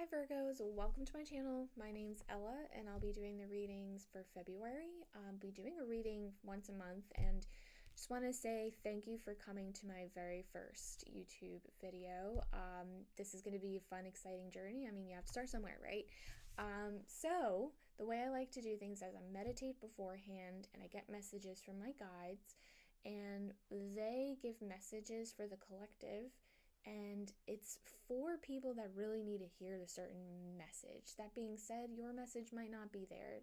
Hi Virgos, welcome to my channel. My name's Ella and I'll be doing the readings for February. I'll be doing a reading once a month and just want to say thank you for coming to my very first YouTube video. This is going to be a fun, exciting journey. I mean, you have to start somewhere, right? So the way I like to do things is I meditate beforehand and I get messages from my guides and they give messages for the collective. And it's for people that really need to hear the certain message. That being said, your message might not be there.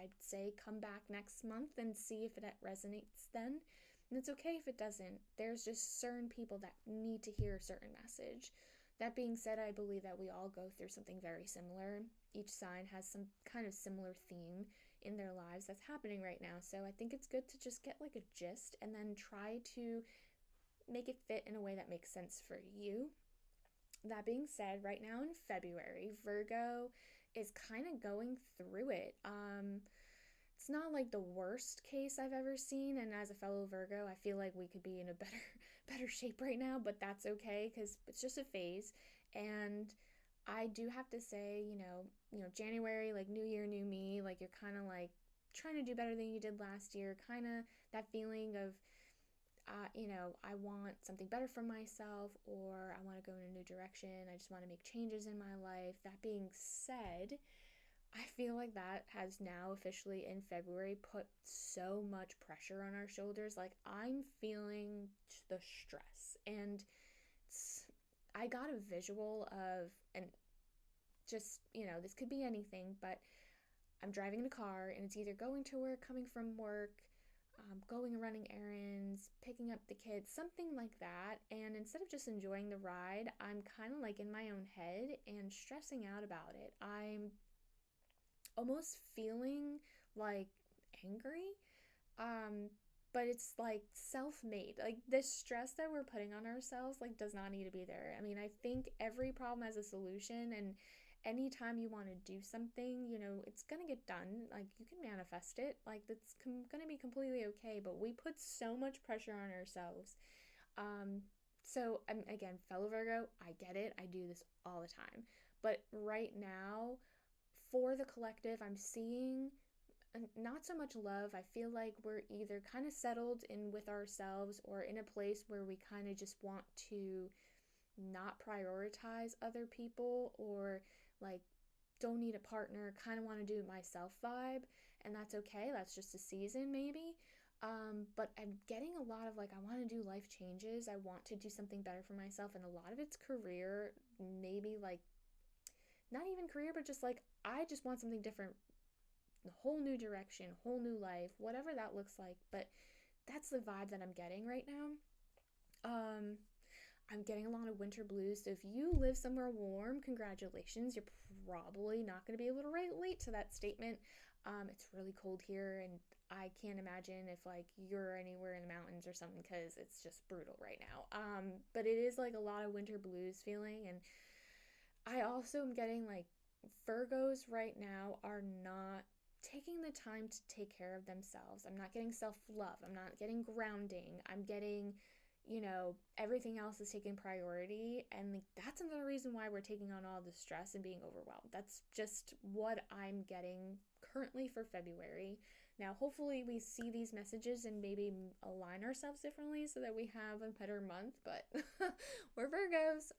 I'd say come back next month and see if it resonates then. And it's okay if it doesn't. There's just certain people that need to hear a certain message. That being said, I believe that we all go through something very similar. Each sign has some kind of similar theme in their lives that's happening right now. So I think it's good to just get like a gist and then try to make it fit in a way that makes sense for you. That being said, right now in February, Virgo is kind of going through it. It's not like the worst case I've ever seen, and as a fellow Virgo, I feel like we could be in a better shape right now, but that's okay because it's just a phase. And I do have to say, January, like new year, new me, like you're kind of like trying to do better than you did last year, kind of that feeling of I want something better for myself, or I want to go in a new direction. I just want to make changes in my life. That being said, I feel like that has now officially in February put so much pressure on our shoulders. Like I'm feeling the stress, and I got a visual of, and just, this could be anything, but I'm driving in a car and it's either going to work, coming from work, going and running errands, picking up the kids, something like that. And instead of just enjoying the ride, I'm kind of like in my own head and stressing out about it. I'm almost feeling like angry, but it's like self-made. Like this stress that we're putting on ourselves like does not need to be there. I mean, I think every problem has a solution, and anytime you want to do something, it's gonna get done. Like you can manifest it. Like that's gonna be completely okay. But we put so much pressure on ourselves. So again, fellow Virgo, I get it. I do this all the time. But right now, for the collective, I'm seeing not so much love. I feel like we're either kind of settled in with ourselves or in a place where we kind of just want to not prioritize other people, or like don't need a partner, kind of want to do it myself vibe. And that's okay. That's just a season maybe. But I'm getting a lot of like, I want to do life changes. I want to do something better for myself. And a lot of it's career, maybe like not even career, but just like, I just want something different, a whole new direction, whole new life, whatever that looks like. But that's the vibe that I'm getting right now. I'm getting a lot of winter blues. So if you live somewhere warm, congratulations. You're probably not going to be able to relate to that statement. It's really cold here, and I can't imagine if like you're anywhere in the mountains or something, because it's just brutal right now. But it is like a lot of winter blues feeling. And I also am getting like Virgos right now are not taking the time to take care of themselves. I'm not getting self-love. I'm not getting grounding. I'm getting, everything else is taking priority. And like, that's another reason why we're taking on all the stress and being overwhelmed. That's just what I'm getting currently for February. Now, hopefully we see these messages and maybe align ourselves differently so that we have a better month, but we're Virgos.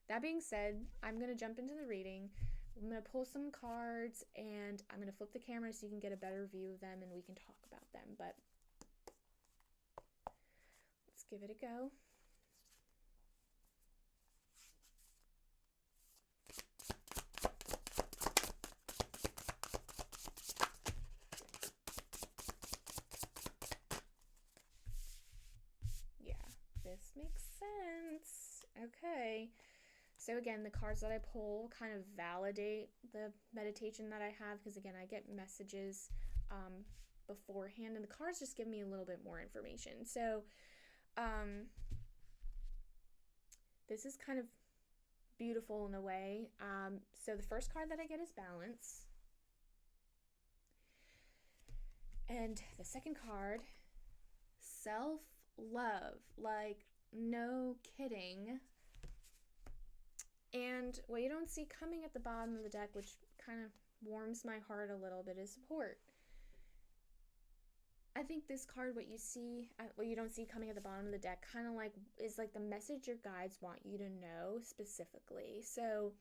That being said, I'm going to jump into the reading. I'm going to pull some cards and I'm going to flip the camera so you can get a better view of them and we can talk about them. But let's give it a go. Yeah, this makes sense. Okay. So again, the cards that I pull kind of validate the meditation that I have, because again, I get messages beforehand, and the cards just give me a little bit more information. So this is kind of beautiful in a way. So the first card that I get is balance. And the second card, self-love. Like, no kidding. And And what you don't see coming at the bottom of the deck, which kind of warms my heart a little bit, is support. I think this card, what you don't see coming at the bottom of the deck, kind of like is like the message your guides want you to know specifically. So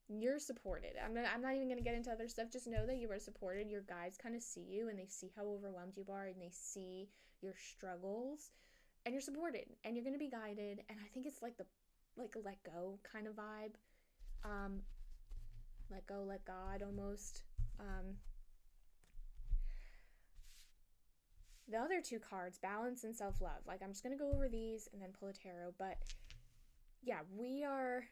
you're supported. I'm not even going to get into other stuff. Just know that you are supported. Your guides kind of see you, and they see how overwhelmed you are, and they see your struggles, and you're supported, and you're going to be guided. And I think it's like a let go kind of vibe. Let go, let God almost. The other two cards, balance and self-love. Like, I'm just going to go over these and then pull a tarot. But yeah, we are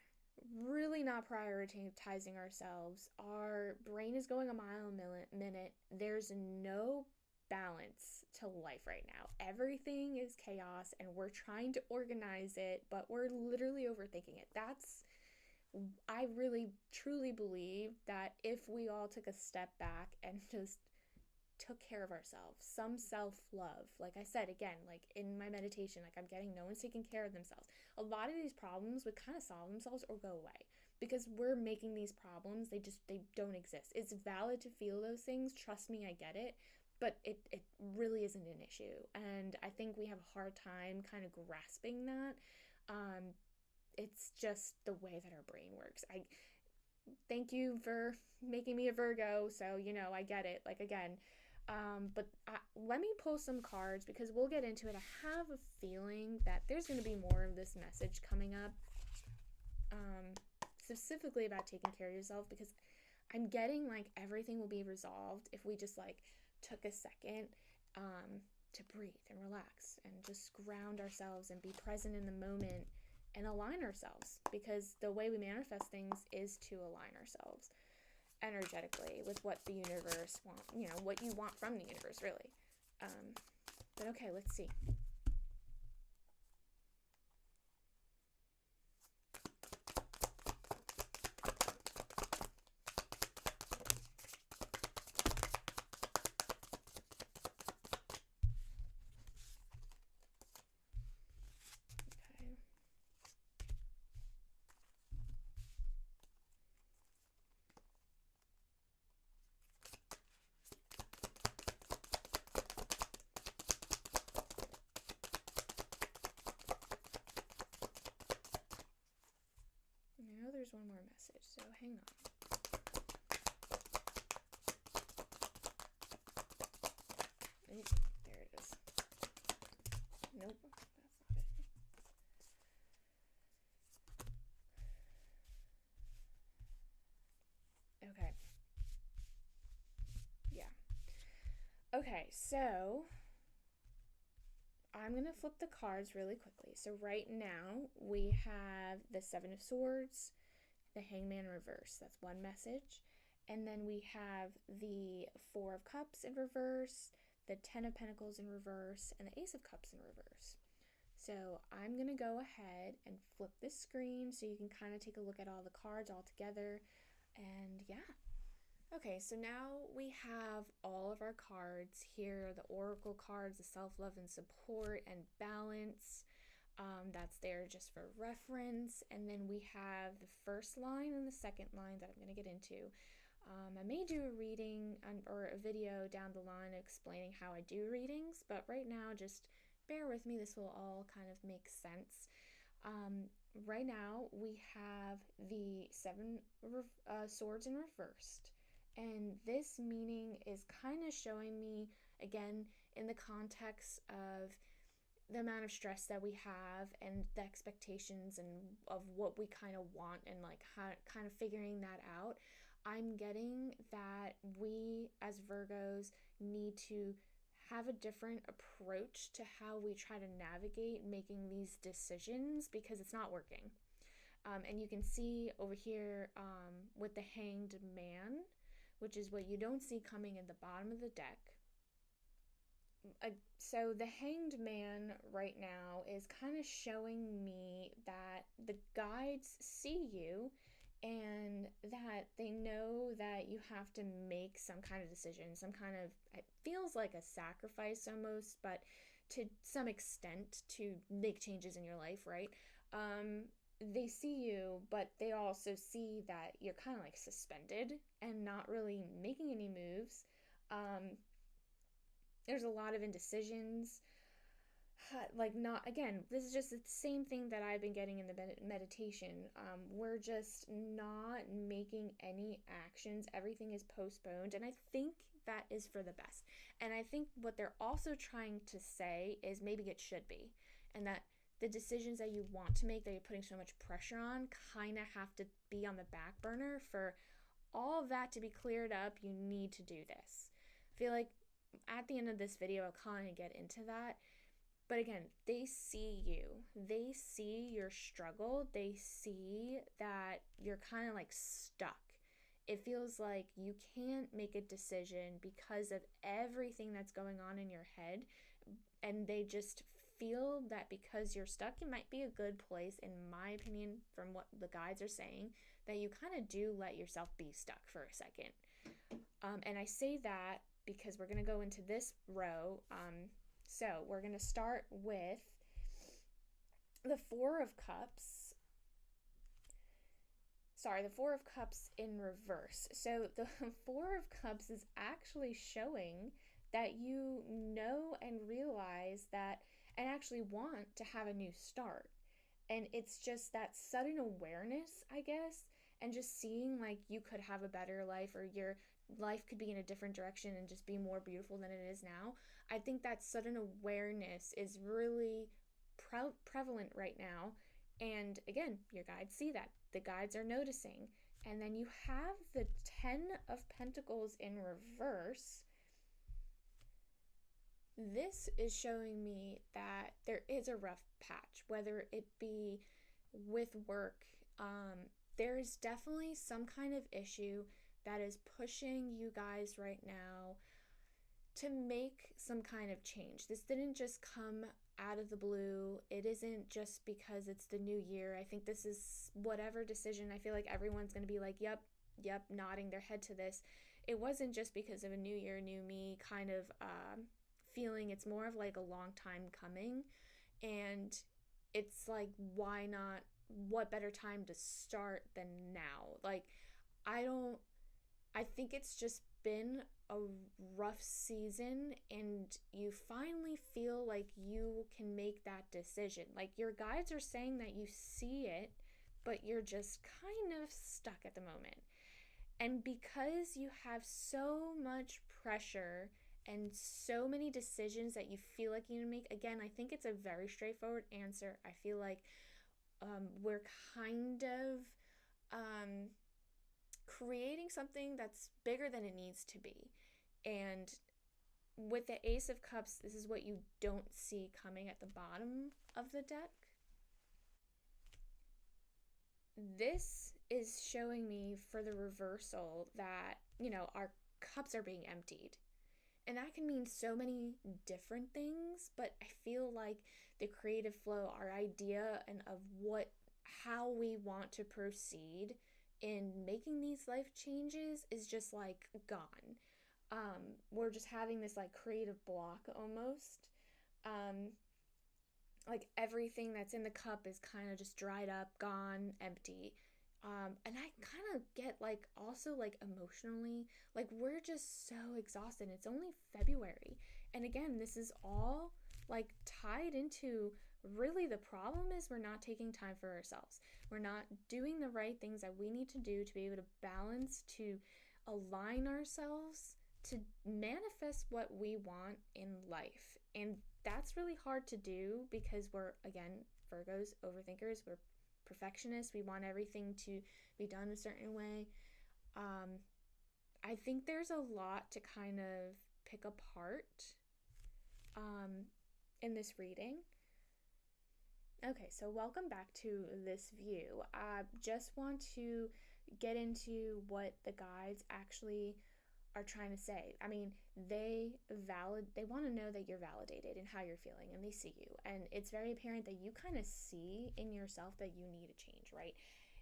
really not prioritizing ourselves. Our brain is going a mile a minute. There's no balance to life right now. Everything is chaos, and we're trying to organize it, but we're literally overthinking it. I really truly believe that if we all took a step back and just took care of ourselves, some self-love, like I said, again, like in my meditation, like I'm getting no one's taking care of themselves, a lot of these problems would kind of solve themselves or go away, because we're making these problems, they don't exist. It's valid to feel those things, trust me, I get it, but it really isn't an issue. And I think we have a hard time kind of grasping that. It's just the way that our brain works. I thank you for making me a Virgo, so I get it, like, again. But let me pull some cards, because we'll get into it. I have a feeling that there's going to be more of this message coming up, specifically about taking care of yourself, because I'm getting like everything will be resolved if we just like took a second to breathe and relax and just ground ourselves and be present in the moment and align ourselves, because the way we manifest things is to align ourselves energetically with what the universe wants, what you want from the universe, really. But okay, let's see. I know there's one more message, so hang on. There it is. Nope, that's not it. Okay. Yeah. Okay, so I'm going to flip the cards really quickly. So right now we have the Seven of Swords, the Hangman reverse. That's one message. And then we have the Four of Cups in reverse, the Ten of Pentacles in reverse, and the Ace of Cups in reverse. So I'm going to go ahead and flip this screen so you can kind of take a look at all the cards all together. And yeah. Okay, so now we have all of our cards here, the oracle cards, the self-love and support and balance. That's there just for reference. And then we have the first line and the second line that I'm going to get into. I may do a reading or a video down the line explaining how I do readings, but right now just bear with me. This will all kind of make sense. Right now we have the Seven Swords in reversed. And this meaning is kind of showing me, again, in the context of the amount of stress that we have and the expectations and of what we kind of want, and like how kind of figuring that out. I'm getting that we as Virgos need to have a different approach to how we try to navigate making these decisions, because it's not working. And you can see over here with the Hanged Man, which is what you don't see coming in the bottom of the deck. So the Hanged Man right now is kind of showing me that the guides see you and that they know that you have to make some kind of decision, some kind of, it feels like a sacrifice almost, but to some extent to make changes in your life, right? they see you, but they also see that you're kind of like suspended and not really making any moves. Um, there's a lot of indecisions. Like, not again, this is just the same thing that I've been getting in the meditation. We're just not making any actions. Everything is postponed. And I think that is for the best. And I think what they're also trying to say is maybe it should be. And that the decisions that you want to make, that you're putting so much pressure on, kind of have to be on the back burner. For all of that to be cleared up, you need to do this. I feel like at the end of this video, I'll kind of get into that. But again, they see you. They see your struggle. They see that you're kind of like stuck. It feels like you can't make a decision because of everything that's going on in your head. And they just feel that because you're stuck, it might be a good place, in my opinion, from what the guides are saying, that you kind of do let yourself be stuck for a second. And I say that because we're going to go into this row. So we're going to start with the Four of Cups. Sorry, the Four of Cups in reverse. So the Four of Cups is actually showing that you know and realize that, and actually want to have a new start. And it's just that sudden awareness, I guess, and just seeing like you could have a better life, or your life could be in a different direction and just be more beautiful than it is now. I think that sudden awareness is really prevalent right now. And again, your guides see that. The guides are noticing. And then you have the Ten of Pentacles in reverse. This is showing me that there is a rough patch, whether it be with work. There's definitely some kind of issue that is pushing you guys right now to make some kind of change. This didn't just come out of the blue. It isn't just because it's the new year. I think this is whatever decision. I feel like everyone's going to be like, yep, nodding their head to this. It wasn't just because of a new year, new me kind of feeling. It's more of like a long time coming. And it's like, why not? What better time to start than now? Like, I think it's just been a rough season, and you finally feel like you can make that decision. Like, your guides are saying that you see it, but you're just kind of stuck at the moment. And because you have so much pressure and so many decisions that you feel like you need to make, again, I think it's a very straightforward answer. I feel like we're kind of creating something that's bigger than it needs to be. And with the Ace of Cups, this is what you don't see coming at the bottom of the deck. This is showing me for the reversal that, our cups are being emptied. And that can mean so many different things, but I feel like the creative flow, our idea and of how we want to proceed in making these life changes is just like gone. We're just having this like creative block almost. Like everything that's in the cup is kind of just dried up, gone, empty. And I kind of get like also like emotionally, like we're just so exhausted. It's only February. And again, this is all like tied into, really the problem is we're not taking time for ourselves. We're not doing the right things that we need to do to be able to balance, to align ourselves, to manifest what we want in life. And that's really hard to do because we're, again, Virgos, overthinkers, we're perfectionists. We want everything to be done a certain way. I think there's a lot to kind of pick apart in this reading. Okay, so welcome back to this view. I just want to get into what the guides actually are trying to say. I mean, they want to know that you're validated in how you're feeling, and they see you. And it's very apparent that you kind of see in yourself that you need a change, right?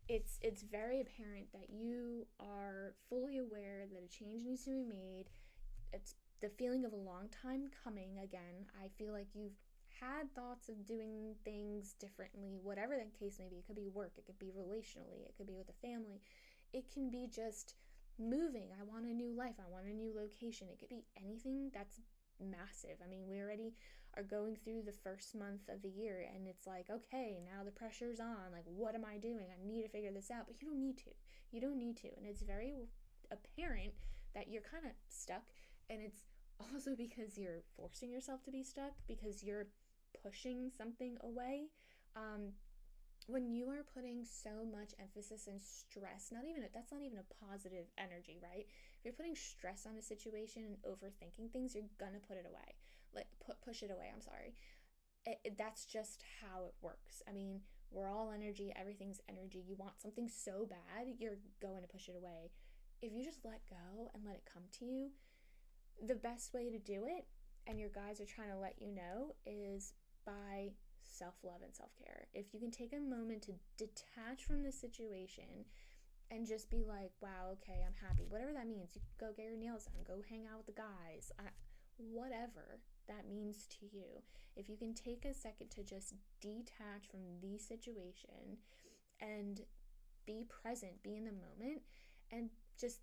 It's very apparent that you are fully aware that a change needs to be made. It's the feeling of a long time coming. Again, I feel like you've had thoughts of doing things differently, whatever the case may be. It could be work, it could be relationally, it could be with a family, it can be just moving. I want a new life, I want a new location. It could be anything that's massive. I mean, we already are going through the first month of the year, and it's like, okay, now the pressure's on. Like, what am I doing? I need to figure this out. But you don't need to. You don't need to. And it's very apparent that you're kind of stuck. And it's also because you're forcing yourself to be stuck, because you're pushing something away. When you are putting so much emphasis and stress, that's not even a positive energy, right? If you're putting stress on a situation and overthinking things, you're gonna put it away. Like, push it away, I'm sorry. That's just how it works. I mean, we're all energy, everything's energy. You want something so bad, you're going to push it away. If you just let go and let it come to you, the best way to do it, and your guides are trying to let you know, is by self-love and self-care. If you can take a moment to detach from the situation and just be like, wow, okay, I'm happy, whatever that means. You go get your nails done, go hang out with the guys, whatever that means to you. If you can take a second to just detach from the situation and be present, be in the moment, and just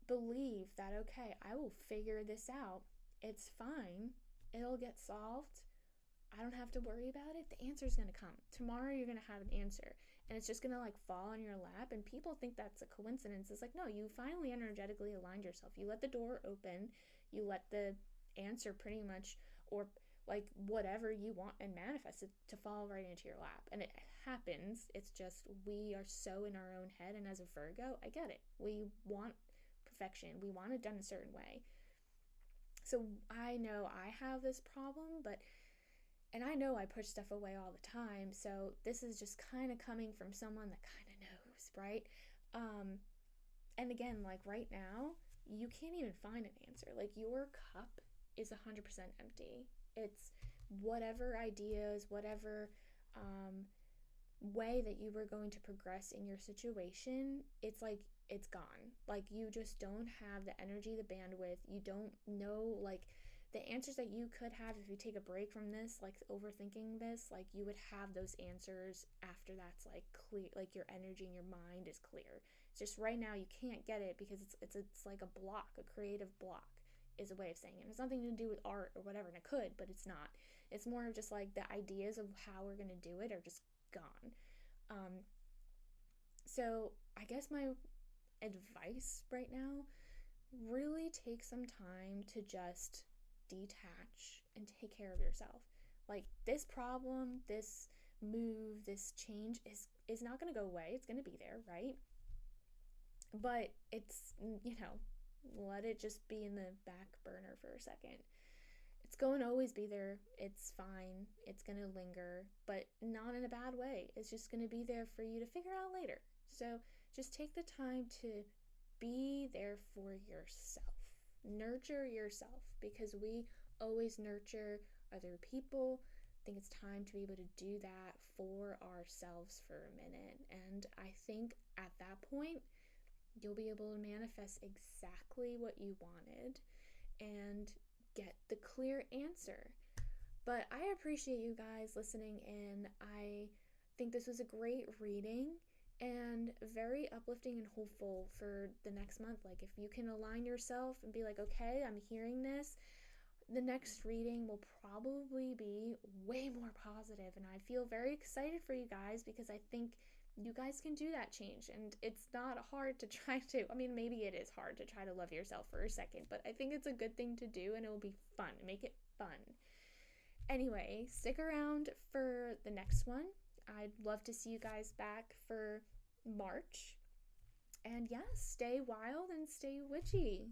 believe that, okay, I will figure this out. It's fine. It'll get solved. I don't have to worry about it. The answer's going to come. Tomorrow you're going to have an answer, and it's just going to like fall on your lap, and people think that's a coincidence. It's like, no, you finally energetically aligned yourself. You let the door open. You let the answer pretty much, or like whatever you want, and manifest it to fall right into your lap. And it happens. It's just we are so in our own head, and as a Virgo, I get it. We want perfection. We want it done a certain way. So I know I have this problem, and I know I push stuff away all the time, so this is just kind of coming from someone that kind of knows, right? And again, like right now, you can't even find an answer. Like, your cup is 100% empty. It's whatever ideas, whatever way that you were going to progress in your situation, it's like it's gone. Like, you just don't have the energy, the bandwidth. You don't know, like, the answers that you could have if you take a break from this, like overthinking this, like you would have those answers after that's like clear, like your energy and your mind is clear. It's just right now you can't get it because it's like a block, a creative block is a way of saying it. It's nothing to do with art or whatever, and it could, but it's not. It's more of just like the ideas of how we're gonna do it are just gone. So I guess my advice right now, really take some time to just detach and take care of yourself. Like, this problem, this move, this change is not going to go away. It's going to be there, right? But it's, let it just be in the back burner for a second. It's going to always be there. It's fine. It's going to linger, but not in a bad way. It's just going to be there for you to figure out later. So just take the time to be there for yourself. Nurture yourself, because we always nurture other people. I think it's time to be able to do that for ourselves for a minute. And I think at that point, you'll be able to manifest exactly what you wanted and get the clear answer. But I appreciate you guys listening in. I think this was a great reading and very uplifting and hopeful for the next month. Like, if you can align yourself and be like, okay, I'm hearing this, the next reading will probably be way more positive. And I feel very excited for you guys, because I think you guys can do that change. And it's not hard to try to, I mean, maybe it is hard to try to love yourself for a second, but I think it's a good thing to do, and it will be fun. Make it fun. Anyway, stick around for the next one. I'd love to see you guys back for March. And yeah, stay wild and stay witchy.